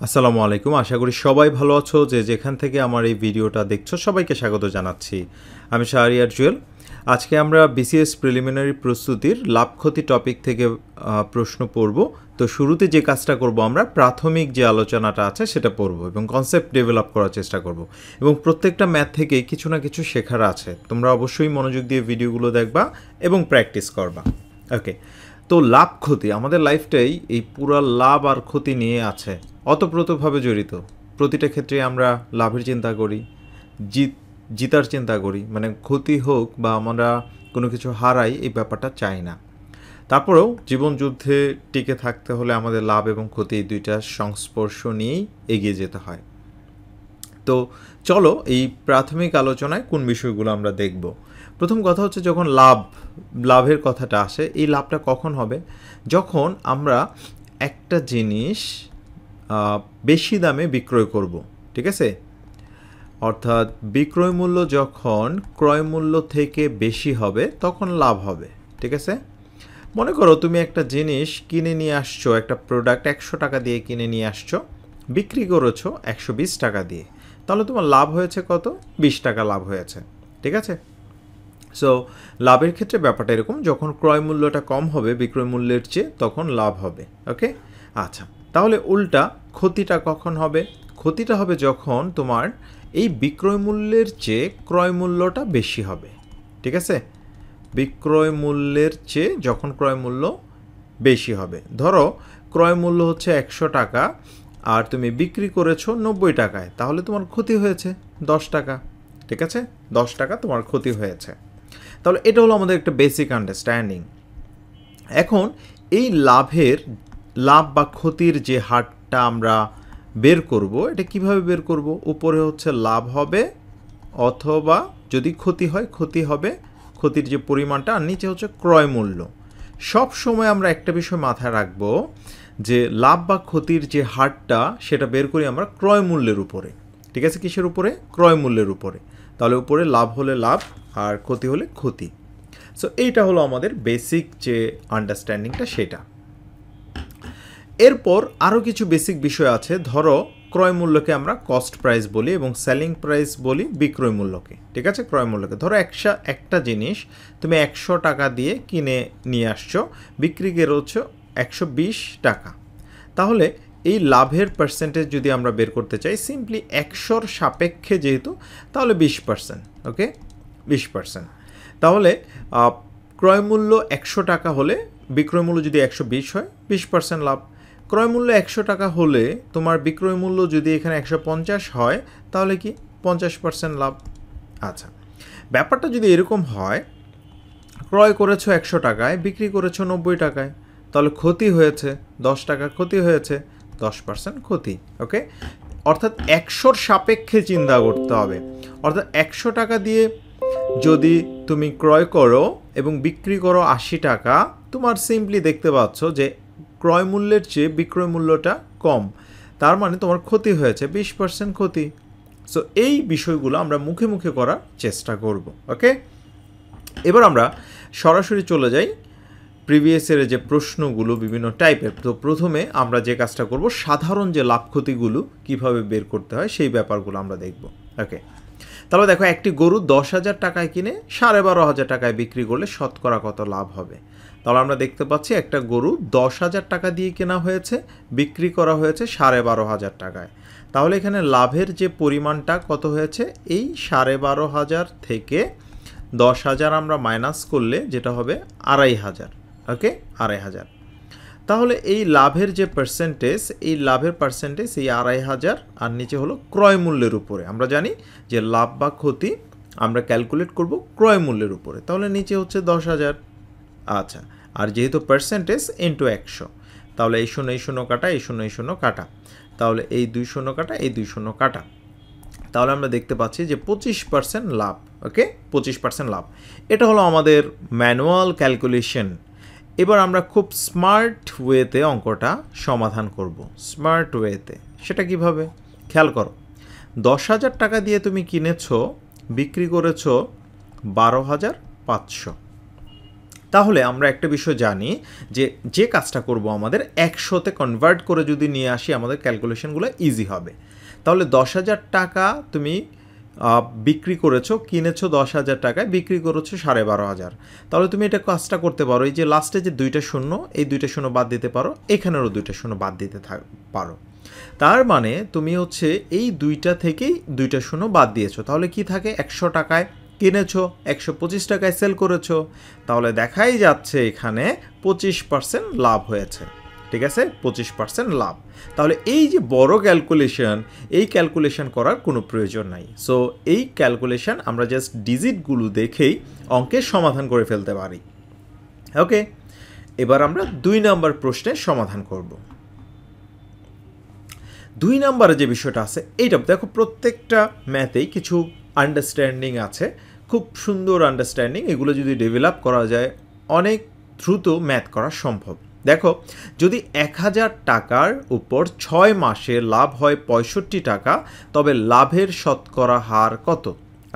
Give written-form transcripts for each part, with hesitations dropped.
আসসালামু আলাইকুম। আশা করি সবাই ভালো আছো। যে যেখান থেকে আমার এই ভিডিওটা দেখছো সবাইকে স্বাগত জানাচ্ছি। আমি শাহরিয়ার জুয়েল। আজকে আমরা বিসিএস প্রিলিমিনারি প্রস্তুতির লাভ ক্ষতি টপিক থেকে প্রশ্ন পড়ব। তো শুরুতে যে কাজটা করব, আমরা প্রাথমিক যে আলোচনাটা আছে সেটা পড়ব এবং কনসেপ্ট ডেভেলপ করার চেষ্টা করব। এবং প্রত্যেকটা ম্যাথ থেকে কিছু না কিছু শেখার আছে। তোমরা অবশ্যই মনোযোগ দিয়ে ভিডিওগুলো দেখবা এবং প্র্যাকটিস করবা। ওকে, তো লাভ ক্ষতি আমাদের লাইফটাই এই পুরো লাভ আর ক্ষতি নিয়ে আছে, অতপ্রতভাবে জড়িত। প্রতিটা ক্ষেত্রে আমরা লাভের চিন্তা করি, জিতার চিন্তা করি, মানে ক্ষতি হোক বা আমরা কোনো কিছু হারাই এই ব্যাপারটা চাই না। তারপরেও জীবন যুদ্ধে টিকে থাকতে হলে আমাদের লাভ এবং ক্ষতি এই দুইটা সংস্পর্শ নিয়েই এগিয়ে যেতে হয়। তো চলো এই প্রাথমিক আলোচনায় কোন বিষয়গুলো আমরা দেখব। প্রথম কথা হচ্ছে, যখন লাভের কথাটা আসে, এই লাভটা কখন হবে? যখন আমরা একটা জিনিস বেশি দামে বিক্রয় করব, ঠিক আছে? অর্থাৎ বিক্রয় মূল্য যখন ক্রয় মূল্য থেকে বেশি হবে তখন লাভ হবে, ঠিক আছে? মনে করো তুমি একটা জিনিস কিনে নিয়ে আসছো, একটা প্রোডাক্ট 100 টাকা দিয়ে কিনে নিয়ে আসছো, বিক্রি করেছো 120 টাকা দিয়ে, তাহলে তোমার লাভ হয়েছে কত? 20 টাকা লাভ হয়েছে, ঠিক আছে? সো লাভের ক্ষেত্রে ব্যাপারটা এরকম, যখন ক্রয় মূল্যটা কম হবে বিক্রয় মূল্যের চেয়ে তখন লাভ হবে। ওকে, আচ্ছা, তাহলে উল্টা ক্ষতিটা কখন হবে? ক্ষতিটা হবে যখন তোমার এই বিক্রয় মূল্যের চেয়ে ক্রয় মূল্যটা বেশি হবে, ঠিক আছে? বিক্রয় মূল্যের চেয়ে যখন ক্রয় মূল্য বেশি হবে, ধরো ক্রয় মূল্য হচ্ছে 100 টাকা আর তুমি বিক্রি করেছো 90 টাকায়, তাহলে তোমার ক্ষতি হয়েছে 10 টাকা, ঠিক আছে? 10 টাকা তোমার ক্ষতি হয়েছে। তাহলে এটা হলো আমাদের একটা বেসিক আন্ডারস্ট্যান্ডিং। এখন এই লাভ বা ক্ষতির যে হারটা আমরা বের করব, এটা কিভাবে বের করব? উপরে হচ্ছে লাভ হবে, অথবা যদি ক্ষতি হয় ক্ষতি হবে, ক্ষতির যে পরিমাণটা, আর নিচে হচ্ছে ক্রয় মূল্য। সব সময় আমরা একটা বিষয় মাথায় রাখবো যে লাভ বা ক্ষতির যে হারটা সেটা বের করি আমরা ক্রয় মূল্যের উপরে, ঠিক আছে? কিসের উপরে? ক্রয় মূল্যের উপরে। তাহলে উপরে লাভ হলে লাভ আর ক্ষতি হলে ক্ষতি। সো এইটা হলো আমাদের বেসিক যে আন্ডারস্ট্যান্ডিংটা সেটা। এরপর আরও কিছু বেসিক বিষয় আছে। ধরো ক্রয় মূল্যকে আমরা কস্ট প্রাইস বলি এবং সেলিং প্রাইস বলি বিক্রয় মূল্যকে, ঠিক আছে? ক্রয় মূল্যকে ধরো একটা জিনিস তুমি 100 টাকা দিয়ে কিনে নিয়ে আসছো, বিক্রি করেছো 120 টাকা। তাহলে এই লাভের পার্সেন্টেজ যদি আমরা বের করতে চাই, সিম্পলি 100-র সাপেক্ষে যেহেতু, তাহলে 20%। ওকে, 20%। তাহলে ক্রয় মূল্য 100 টাকা হলে বিক্রয় মূল্য যদি 120 হয়, 20% লাভ। ক্রয় মূল্য 100 টাকা হলে তোমার বিক্রয় মূল্য যদি এখানে 150 হয়, তাহলে কি 50% লাভ। আচ্ছা, ব্যাপারটা যদি এরকম হয়, ক্রয় করেছো 100 টাকায়, বিক্রি করেছো 90 টাকায়, তাহলে ক্ষতি হয়েছে 10 টাকা, ক্ষতি হয়েছে 10% ক্ষতি। ওকে, অর্থাৎ 100-র সাপেক্ষে চিন্তা করতে হবে। অর্থাৎ 100 টাকা দিয়ে যদি তুমি ক্রয় করো এবং বিক্রি করো 80 টাকা, তোমার সিম্পলি দেখতে পাচ্ছ যে ক্রয় মূল্যের চেয়ে বিক্রয় মূল্যটা কম, তার মানে তোমার ক্ষতি হয়েছে 20% ক্ষতি। সো এই বিষয়গুলো আমরা মুখে মুখে করার চেষ্টা করব। ওকে, এবার আমরা সরাসরি চলে যাই প্রিভিয়াসের যে প্রশ্নগুলো বিভিন্ন টাইপের। তো প্রথমে আমরা যে কাজটা করব, সাধারণ যে লাভ ক্ষতিগুলো কীভাবে বের করতে হয় সেই ব্যাপারগুলো আমরা দেখব। ওকে, তাহলে দেখো, একটি গরু 10,000 টাকায় কিনে 12,500 টাকায় বিক্রি করলে শতকরা কত লাভ হবে? তাহলে আমরা দেখতে পাচ্ছি একটা গরু 10,000 টাকা দিয়ে কেনা হয়েছে, বিক্রি করা হয়েছে 12,500 টাকায়। তাহলে এখানে লাভের যে পরিমাণটা কত হয়েছে? এই 12,500 থেকে 10,000 আমরা মাইনাস করলে যেটা হবে 2,500। ওকে, 2,500। তাহলে এই লাভের যে পার্সেন্টেজ, এই লাভের পার্সেন্টেজ এই 2,500 আর নিচে হলো ক্রয় মূল্যের উপরে। আমরা জানি যে লাভ বা ক্ষতি আমরা ক্যালকুলেট করব ক্রয় মূল্যের উপরে, তাহলে নিচে হচ্ছে 10,000। আচ্ছা, আর যেহেতু পার্সেন্টেজ ইন্টু 100, তাহলে এই 0 কাটা, এই 0 কাটা, তাহলে এই 2 কাটা, এই 2 কাটা, তাহলে আমরা দেখতে পাচ্ছি যে 25% লাভ। ওকে, 25% লাভ। এটা হলো আমাদের ম্যানুয়াল ক্যালকুলেশন। এবার আমরা খুব স্মার্ট ওয়েতে অঙ্কটা সমাধান করব, স্মার্ট ওয়েতে। সেটা কিভাবে? খেয়াল করো, 10,000 টাকা দিয়ে তুমি কিনেছো, বিক্রি করেছো 12,500। তাহলে আমরা একটা বিষয় জানি যে যে কাজটা করব আমাদের 100-তে কনভার্ট করে যদি নিয়ে আসি আমাদের ক্যালকুলেশনগুলো ইজি হবে। তাহলে 10,000 টাকা তুমি বিক্রি করেছো, কিনেছো 10,000 টাকায়, বিক্রি করেছো 12,500। তাহলে তুমি এটা কাজটা করতে পারো, এই যে লাস্টে যে 2টা শূন্য, এই 2টা শূন্য বাদ দিতে পারো, এখানেরও 2টা শূন্য বাদ দিতে পারো। তার মানে তুমি হচ্ছে এই 2টা থেকেই 2টা শূন্য বাদ দিয়েছো। তাহলে কি থাকে, 100 টাকায় কিনেছো, 125 টাকায় সেল করেছো, তাহলে দেখাই যাচ্ছে এখানে 25% লাভ হয়েছে। ঠিক আছে, 25% লাভ। তাহলে এই যে বড় ক্যালকুলেশন, এই ক্যালকুলেশন করার কোনো প্রয়োজন নাই। সো এই ক্যালকুলেশন আমরা জাস্ট ডিজিটগুলো দেখেই অঙ্কের সমাধান করে ফেলতে পারি। ওকে, এবার আমরা 2 নম্বর প্রশ্নের সমাধান করব। 2 নম্বরে যে বিষয়টা আছে এইটা দেখো, প্রত্যেকটা ম্যাথেই কিছু আন্ডারস্ট্যান্ডিং আছে, খুব সুন্দর আন্ডারস্ট্যান্ডিং। এগুলো যদি ডেভেলপ করা যায় অনেক দ্রুত ম্যাথ করা সম্ভব। দেখো, যদি 1,000 টাকার উপর 6 মাসে লাভ হয় 65 টাকা, তবে লাভের শতকরা হার কত?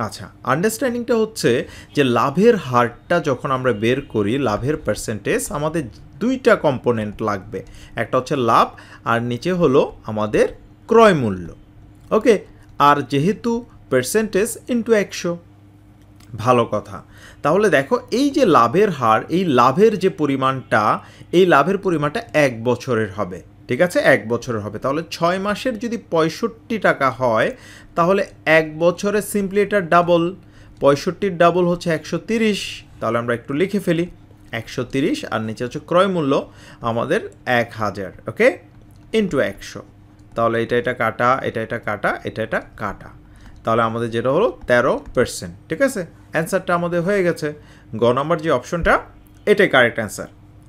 আচ্ছা, আন্ডারস্ট্যান্ডিংটা হচ্ছে যে লাভের হারটা যখন আমরা বের করি, লাভের পার্সেন্টেজ, আমাদের 2টা কম্পোনেন্ট লাগবে, একটা হচ্ছে লাভ আর নিচে হলো আমাদের ক্রয় মূল্য। ওকে, আর যেহেতু পার্সেন্টেজ ইন্টু 100, ভালো কথা। তাহলে দেখো, এই যে লাভের হার, এই লাভের যে পরিমাণটা, এই লাভের পরিমাণটা 1 বছরের হবে। ঠিক আছে, 1 বছরের হবে। তাহলে 6 মাসের যদি 65 টাকা হয়, তাহলে 1 বছরে সিম্পলি এটা ডাবল, 65 ডাবল হচ্ছে 130। তাহলে আমরা একটু লিখে ফেলি, 130 আর নিচে হচ্ছে ক্রয় মূল্য আমাদের 1000। ওকে, ইন্টু 100। তাহলে এটা কাটা, এটা কাটা, এটা কাটা, তাহলে আমাদের যেটা হলো 13%। ঠিক আছে, অ্যান্সারটা আমাদের হয়ে গেছে। গ নম্বর যে অপশনটা, এটাই কারেক্ট অ্যান্সার।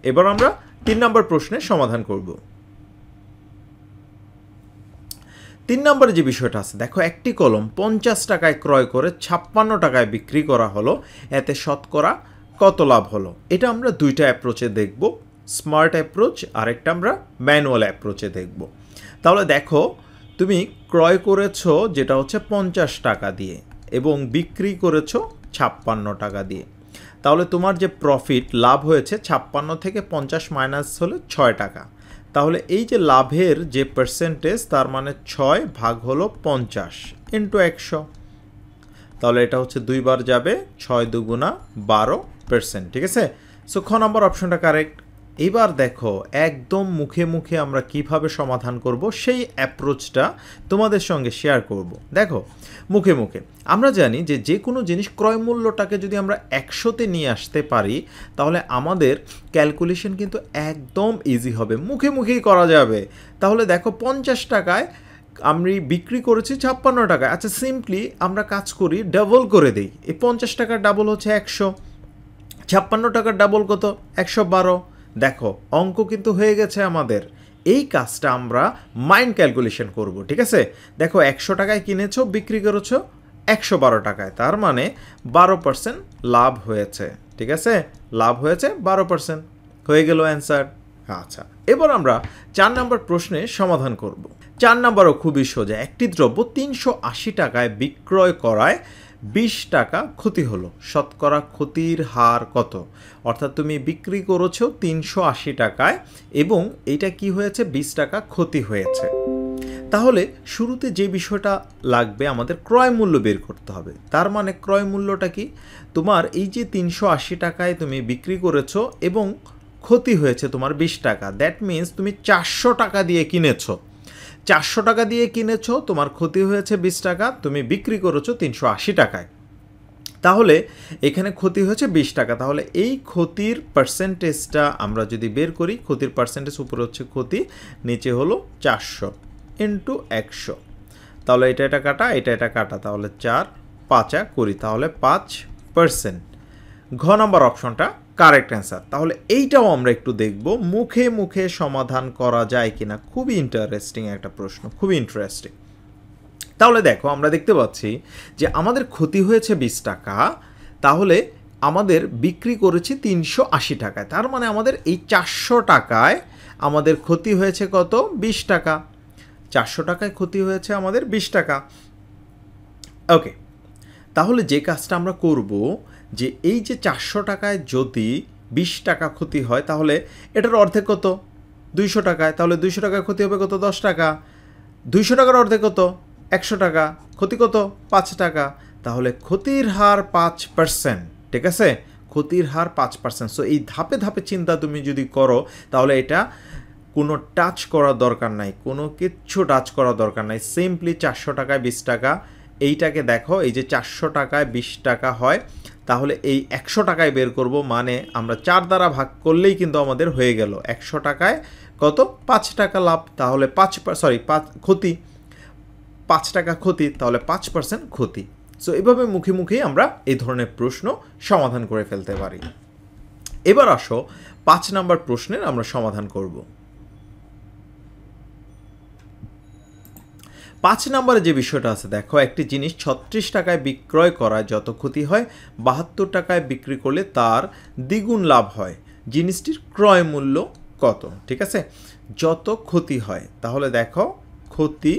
এবার আমরা 3 নম্বর প্রশ্নের সমাধান করব। 3 নম্বরে যে বিষয়টা আছে, দেখো, একটি কলম 50 টাকায় ক্রয় করে 56 টাকায় বিক্রি করা হলো, এতে শতকরা কত লাভ হলো? এটা আমরা 2টা অ্যাপ্রোচে দেখব, স্মার্ট অ্যাপ্রোচ আর একটা আমরা ম্যানুয়াল অ্যাপ্রোচে দেখব। তাহলে দেখো, তুমি ক্রয় করেছো যেটা হচ্ছে 50 টাকা দিয়ে এবং বিক্রি করেছো 56 টাকা দিয়ে। তাহলে তোমার যে প্রফিট, লাভ হয়েছে 56 থেকে 50 মাইনাস হলে 6 টাকা। তাহলে এই যে লাভের যে পার্সেন্টেজ, তার মানে 6 ভাগ হলো 50 ইন্টু 100। তাহলে এটা হচ্ছে 2 বার যাবে, 6 দুগুণা 12%। ঠিক আছে, সো খ নম্বর অপশনটা কারেক্ট। এবার দেখো, একদম মুখে মুখে আমরা কিভাবে সমাধান করব সেই অ্যাপ্রোচটা তোমাদের সঙ্গে শেয়ার করব। দেখো, মুখে মুখে আমরা জানি যে যে কোনো জিনিস ক্রয় মূল্যটাকে যদি আমরা 100-তে নিয়ে আসতে পারি, তাহলে আমাদের ক্যালকুলেশন কিন্তু একদম ইজি হবে, মুখে মুখেই করা যাবে। তাহলে দেখো, 50 টাকায় আমি বিক্রি করেছি 56 টাকায়। আচ্ছা, সিম্পলি আমরা কাজ করি, ডাবল করে দিই। এই 50 টাকার ডাবল হচ্ছে 100, 56 টাকার ডাবল কত? 112। দেখো, অঙ্ক কিন্তু হয়ে গেছে আমাদের। এই কাজটা আমরা মাইন্ড ক্যালকুলেশন করব। ঠিক আছে, দেখো, 100 টাকায় কিনেছো, বিক্রি করেছো 112 টাকায়, তার মানে 12% লাভ হয়েছে। ঠিক আছে, লাভ হয়েছে 12%, হয়ে গেল অ্যান্সার। আচ্ছা, এবার আমরা 4 নম্বর প্রশ্নের সমাধান করব। 4 নম্বরও খুবই সোজা। একটি দ্রব্য 380 টাকায় বিক্রয় করায় 20 টাকা ক্ষতি হলো, শতকরা ক্ষতির হার কত? অর্থাৎ তুমি বিক্রি করেছো 380 টাকায় এবং এটা কি হয়েছে, 20 টাকা ক্ষতি হয়েছে। তাহলে শুরুতে যে বিষয়টা লাগবে, আমাদের ক্রয় মূল্য বের করতে হবে। তার মানে ক্রয় মূল্যটা কি, তোমার এই যে 380 টাকায় তুমি বিক্রি করেছো এবং ক্ষতি হয়েছে তোমার 20 টাকা, দ্যাট মিন্স তুমি 400 টাকা দিয়ে কিনেছো, 400 টাকা দিয়ে কিনেছো, তোমার ক্ষতি হয়েছে 20 টাকা, তুমি বিক্রি করেছো 380 টাকায়। তাহলে এখানে ক্ষতি হয়েছে 20 টাকা। তাহলে এই ক্ষতির পার্সেন্টেজটা আমরা যদি বের করি, ক্ষতির পার্সেন্টেজ উপরে হচ্ছে ক্ষতি, নিচে হলো 400 ইন্টু 100। তাহলে এটা কাটা, এটা কাটা, তাহলে 4 5 করি, তাহলে 5%। ঘ নম্বর অপশনটা কারেক্ট অ্যান্সার। তাহলে এইটাও আমরা একটু দেখব মুখে মুখে সমাধান করা যায় কিনা। খুবই ইন্টারেস্টিং একটা প্রশ্ন, খুবই ইন্টারেস্টিং। তাহলে দেখো, আমরা দেখতে পাচ্ছি যে আমাদের ক্ষতি হয়েছে 20 টাকা, তাহলে আমাদের বিক্রি করেছি 380 টাকায়, তার মানে আমাদের এই 400 টাকায় আমাদের ক্ষতি হয়েছে কত? 20 টাকা। 400 টাকায় ক্ষতি হয়েছে আমাদের 20 টাকা। ওকে, তাহলে যে কাজটা আমরা করব, যে এই যে 400 টাকায় যদি 20 টাকা ক্ষতি হয়, তাহলে এটার অর্ধেক কত? 200 টাকায়। তাহলে 200 টাকায় ক্ষতি হবে কত? 10 টাকা। 200 টাকার অর্ধেক কত? 100 টাকা। ক্ষতি কত? 5 টাকা। তাহলে ক্ষতির হার 5%, ঠিক আছে? ক্ষতির হার 5%। সো এই ধাপে ধাপে চিন্তা তুমি যদি করো তাহলে এটা কোনো টাচ করার দরকার নাই, কোনো কিচ্ছু টাচ করার দরকার নাই। সিম্পলি 400 টাকায় 20 টাকা, এইটাকে দেখো, এই যে 400 টাকায় 20 টাকা হয়, তাহলে এই 100 টাকায় বের করব, মানে আমরা 4 দ্বারা ভাগ করলেই কিন্তু আমাদের হয়ে গেল 100 টাকায় কত? 5 টাকা লাভ। তাহলে 5 ক্ষতি, 5 টাকা ক্ষতি, তাহলে 5% ক্ষতি। সো এইভাবে মুখে মুখেই আমরা এই ধরনের প্রশ্ন সমাধান করে ফেলতে পারি। এবার আসো 5 নাম্বার প্রশ্নের আমরা সমাধান করব। 5 নম্বরে যে বিষয়টা আছে দেখো, একটি জিনিস 36 টাকায় বিক্রয় করায় যত ক্ষতি হয় 72 টাকায় বিক্রি করলে তার দ্বিগুণ লাভ হয়, জিনিসটির ক্রয় মূল্য কত? ঠিক আছে, যত ক্ষতি হয়, তাহলে দেখো ক্ষতি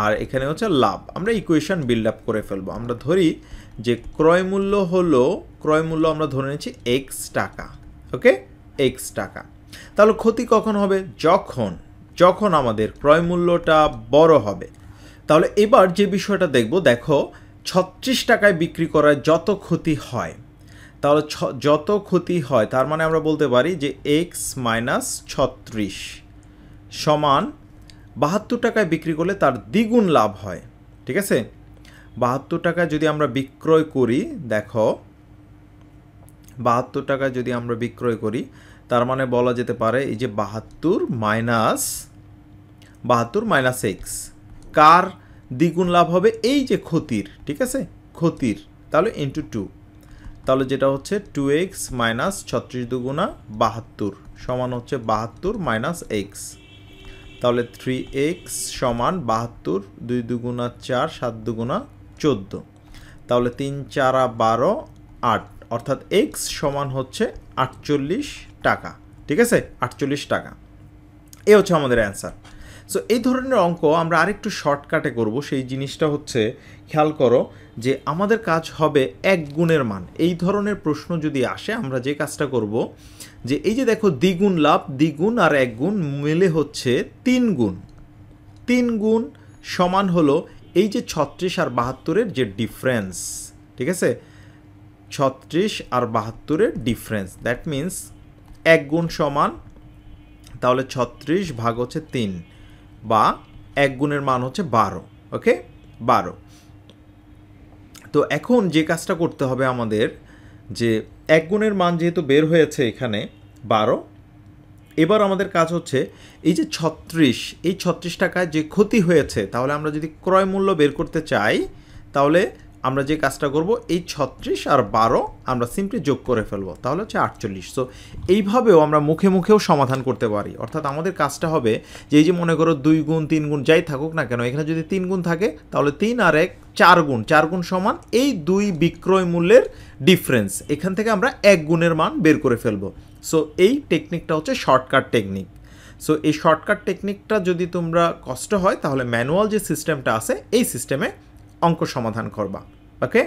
আর এখানে হচ্ছে লাভ, আমরা ইকুয়েশন বিল্ড আপ করে ফেলবো। আমরা ধরি যে ক্রয় মূল্য হলো, ক্রয় মূল্য আমরা ধরে নিচ্ছি x টাকা, ওকে, x টাকা। তাহলে ক্ষতি কখন হবে? যখন আমাদের ক্রয় মূল্যটা বড় হবে। তাহলে এবার যে বিষয়টা দেখব, দেখো 36 টাকায় বিক্রি করায় যত ক্ষতি হয়, তাহলে যত ক্ষতি হয় তার মানে আমরা বলতে পারি যে x মাইনাস 36 সমান 72 টাকায় বিক্রি করলে তার দ্বিগুণ লাভ হয়। ঠিক আছে, 72 টাকায় যদি আমরা বিক্রয় করি, দেখো 72 টাকায় যদি আমরা বিক্রয় করি, তার মানে বলা যেতে পারে এই যে 72 মাইনাস এক্স, কার দ্বিগুণ লাভ হবে? এই যে ক্ষতির, ঠিক আছে, ক্ষতির, তাহলে ইন্টু 2, তাহলে যেটা হচ্ছে 2x মাইনাস 36 দুগুণা 72 সমান হচ্ছে 72 মাইনাস এক্স, তাহলে 3x সমান 72, 2 দুগুণা 4, 7 দুগুণা 14, তাহলে 3 4 12 8, অর্থাৎ x সমান হচ্ছে 48 টাকা। ঠিক আছে, 48 টাকা, এই হচ্ছে আমাদের অ্যান্সার। সো এই ধরনের অঙ্ক আমরা আরেকটু শর্টকাটে করব। সেই জিনিসটা হচ্ছে, খেয়াল করো যে আমাদের কাজ হবে এক গুণের মান। এই ধরনের প্রশ্ন যদি আসে, আমরা যে কাজটা করব যে এই যে দেখো দ্বিগুণ লাভ, দ্বিগুণ আর এক গুণ মিলে হচ্ছে 3 গুণ। 3 গুণ সমান হলো এই যে 36 আর 72-এর যে ডিফারেন্স, ঠিক আছে, 36 আর 72-এর ডিফারেন্স, দ্যাট মিন্স এক গুণ সমান, তাহলে 36 ভাগ হচ্ছে 3, বা এক গুণের মান হচ্ছে 12, ওকে, 12। তো এখন যে কাজটা করতে হবে আমাদের, যে এক গুণের মান যেহেতু বের হয়েছে এখানে 12, এবার আমাদের কাজ হচ্ছে এই যে 36, এই 36 টাকায় যে ক্ষতি হয়েছে, তাহলে আমরা যদি ক্রয় মূল্য বের করতে চাই, তাহলে আমরা যে কাজটা করব, এই 36 আর 12 আমরা সিম্পলি যোগ করে ফেলবো, তাহলে হচ্ছে 48। সো এইভাবেও আমরা মুখে মুখেও সমাধান করতে পারি। অর্থাৎ আমাদের কাজটা হবে যে এই যে মনে করো 2 গুণ 3 গুণ যাই থাকুক না কেন, এখানে যদি 3 গুণ থাকে, তাহলে 3 আর 1 4 গুণ, 4 গুণ সমান এই 2 বিক্রয় মূল্যের ডিফারেন্স, এখান থেকে আমরা এক গুণের মান বের করে ফেলবো। সো এই টেকনিকটা হচ্ছে শর্টকাট টেকনিক। সো এই শর্টকাট টেকনিকটা যদি তোমরা কষ্ট হয়, তাহলে ম্যানুয়াল যে সিস্টেমটা আছে, এই সিস্টেমে অঙ্ক সমাধান করবা, ওকে।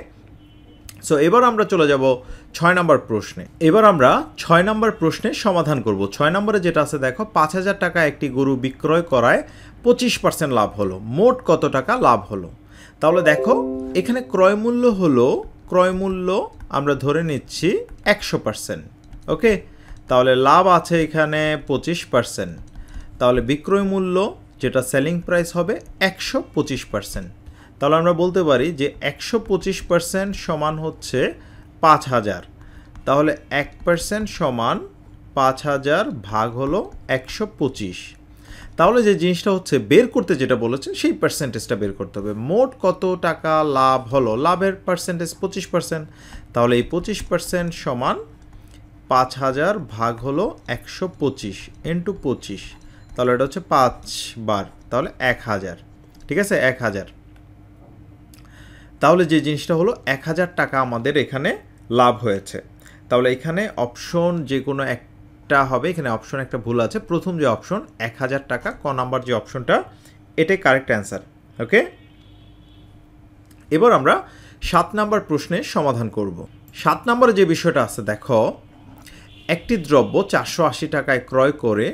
সো এবার আমরা চলে যাব 6 নম্বর প্রশ্নে। এবার আমরা 6 নম্বর প্রশ্নের সমাধান করব। 6 নম্বরে যেটা আছে দেখো, 5000 টাকা একটি গরু বিক্রয় করায় 25% লাভ হলো, মোট কত টাকা লাভ হলো? তাহলে দেখো এখানে ক্রয় মূল্য হলো, ক্রয় মূল্য আমরা ধরে নিচ্ছি 100%, ওকে। তাহলে লাভ আছে এখানে 25%, তাহলে বিক্রয় মূল্য যেটা সেলিং প্রাইস হবে 125%। তাহলে আমরা বলতে পারি যে 125% সমান হচ্ছে 5000, তাহলে 1% সমান 5000 ভাগ হলো 125। তাহলে যে জিনিসটা হচ্ছে বের করতে যেটা বলেছে, সেই পার্সেন্টেজটা বের করতে হবে। মোট কত টাকা লাভ হলো, লাভের পার্সেন্টেজ 25%, তাহলে এই 25% সমান 5000 ভাগ হলো 125 ইন্টু 25, তাহলে এটা হচ্ছে 5 বার, তাহলে 1000, ঠিক আছে, 1000। তাহলে যে জিনিসটা হলো 1000 টাকা আমাদের এখানে লাভ হয়েছে। তাহলে এখানে অপশন যে কোনো একটা হবে, এখানে অপশন একটা ভুল আছে, প্রথম যে অপশন 1000 টাকা, ক নাম্বার যে অপশনটা, এটাই কারেক্ট অ্যান্সার, ওকে। এবার আমরা 7 নাম্বার প্রশ্নের সমাধান করব। 7 নম্বরে যে বিষয়টা আছে দেখো, একটি দ্রব্য 480 টাকায় ক্রয় করে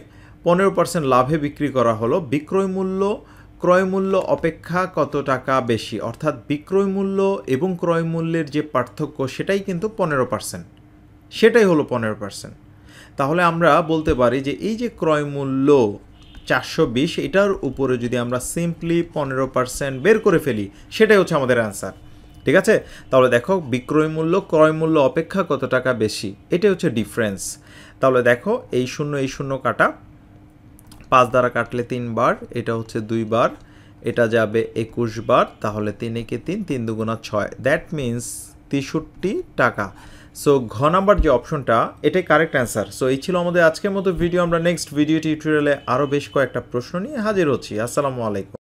15% লাভে বিক্রি করা হলো, বিক্রয় মূল্য ক্রয় মূল্য অপেক্ষা কত টাকা বেশি? অর্থাৎ বিক্রয় মূল্য এবং ক্রয় মূল্যের যে পার্থক্য সেটাই কিন্তু 15%, সেটাই হলো 15%। তাহলে আমরা বলতে পারি যে এই যে ক্রয় মূল্য 420, এটার উপরে যদি আমরা সিম্পলি 15% বের করে ফেলি, সেটাই হচ্ছে আমাদের অ্যান্সার। ঠিক আছে, তাহলে দেখো বিক্রয় মূল্য ক্রয় মূল্য অপেক্ষা কত টাকা বেশি, এটাই হচ্ছে ডিফারেন্স। তাহলে দেখো এই শূন্য কাটা, 5 দ্বারা কাটলে 3 বার, এটা হচ্ছে 2 বার, এটা যাবে 21 বার, তাহলে 3 একে 3, 3 দুগুণা 6, দ্যাট মিন্স 63 টাকা। সো ঘ নাম্বার যে অপশনটা, এটাই কারেক্ট অ্যান্সার। সো এই ছিল আমাদের আজকের মতো ভিডিও। আমরা নেক্সট ভিডিও টিউটোরিয়ালে আরও বেশ কয়েকটা প্রশ্ন নিয়ে হাজির হচ্ছি। আসসালামু আলাইকুম।